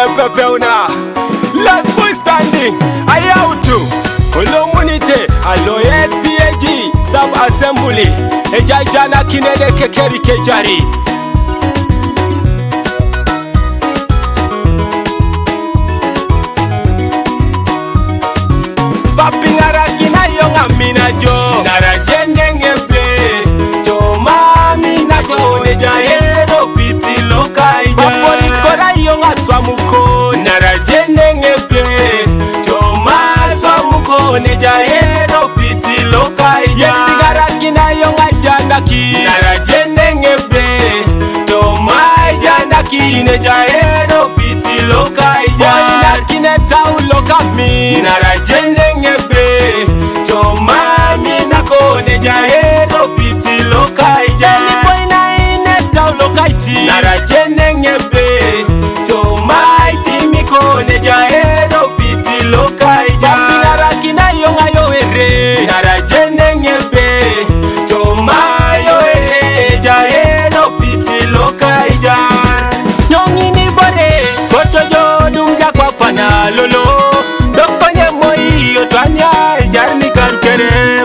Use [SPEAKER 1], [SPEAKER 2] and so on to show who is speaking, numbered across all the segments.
[SPEAKER 1] Epepeuna, last boy standing. Ayautu, Olomunite, Aloyed PAG, Sub Assembly, Ejajana Kinede Kekeri Kejari. Papingara kina yonga minajo, narajende ngepe, choma minajo nejahero piti lokaija. Papoli kora yonga swamuko, narajende ngepe, choma swamuko nejahero piti lokaija. Yesigara kina yonga jandaki, narajende ngepe, choma jandaki nejahero piti lokaija. Boy kine tau lokami, narajende choma mina kone jahero piti lokaija. Ni boy na ine tau lokaiti, narajene ngebe choma iti mikone jahero piti lokaija. Papingara kina yonga yoere, narajene ngebe choma yoere jahero piti lokaija. Nyongi ni bore koto jodunga kwa pana lolo.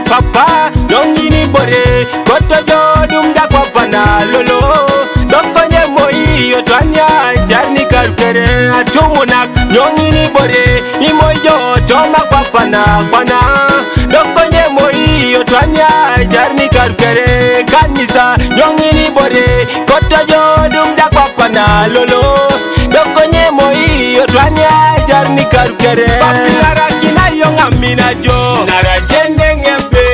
[SPEAKER 1] Papa, yongini bore, koto jodum da kwa pana lolo. Dokonye moi yotwanya, jarni karukere atumunak. Yongini bore, imoyo toma kwa pana. Dokonye moi yotwanya, jarni karukere kanisa. Yongini bore, koto jodum da kwa pana lolo. Dokonye moi yotwanya, jarni karukere. Papingara kina yonga minajo, narajende ngepe,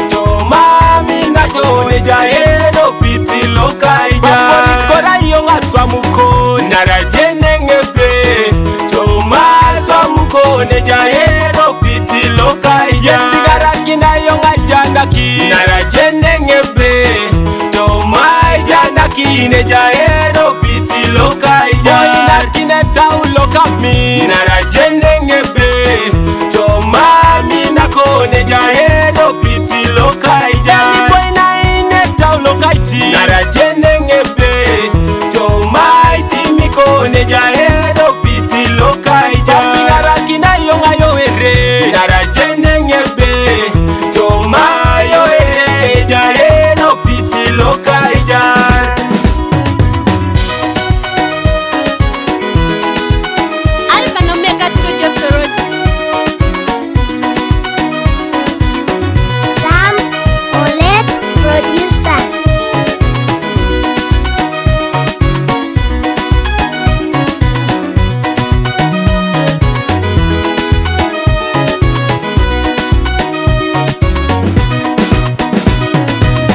[SPEAKER 1] choma minajo nejahero piti lokaija. Papoli kora yonga swamuko, narajende ngepe, choma swamuko nejahero piti lokaija. Yesigara kina yonga jandaki, narajende ngepe, choma jandaki nejahero piti lokaija. Boy narkine tau lokami, narajende ngepe, choma mina kone jahero piti lokaija. Ni boy na ine tau lokaiti, narajende ngepe, choma iti mikone jahero piti lokaija. Papingara kina yonga yoere, narajende ngepe, choma yoere jahero piti lokaija.
[SPEAKER 2] Studio Soroti.
[SPEAKER 3] Sam Olet producer.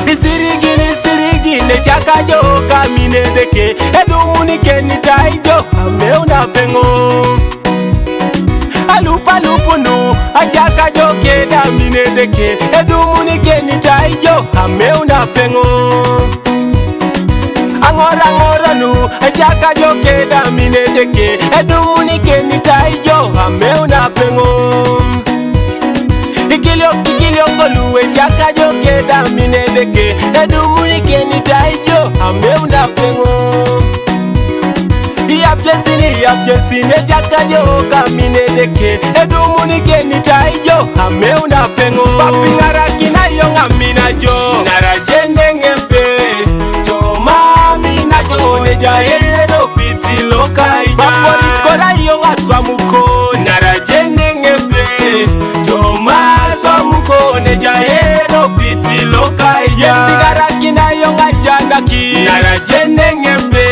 [SPEAKER 1] Nisirigine chakajo kamine deke, edumuni keni taijo ameuna pengo. Alupunu achaka joke da mine deke, edumuni keni taijo ameuna pengo. Angora nu achaka joke da mine deke, edumuni keni taijo ameuna pengo. Ikilio kolu achaka joke da mine deke, edumuni keni taijo ameuna pengo. Yapjesini chaka joka mine deke, edumuni keni taijo ameuna pengo. Papingara kina yonga minajo, narajende ngepe, choma minajo nejahero piti lokaija. Papoli kora yonga swamuko, narajende ngepe, choma swamuko nejahero piti lokaija. Yesigara kina yonga jandaki, narajende ngepe,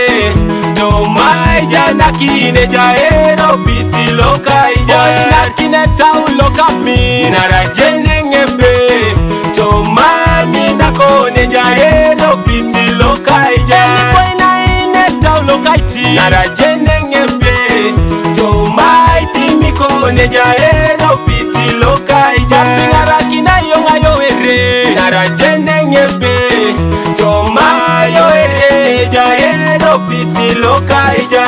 [SPEAKER 1] choma jandaki nejahero piti lokaija. Boy narkine tau lokami, narajende ngepe, choma minako nejahero piti lokaija. Ni boy na ine tau lokaiti, narajende ngepe, choma iti miko nejahero piti lokaija. Papingara kina yonga yoere, narajende ngepe, choma yoere jahero piti lokaija.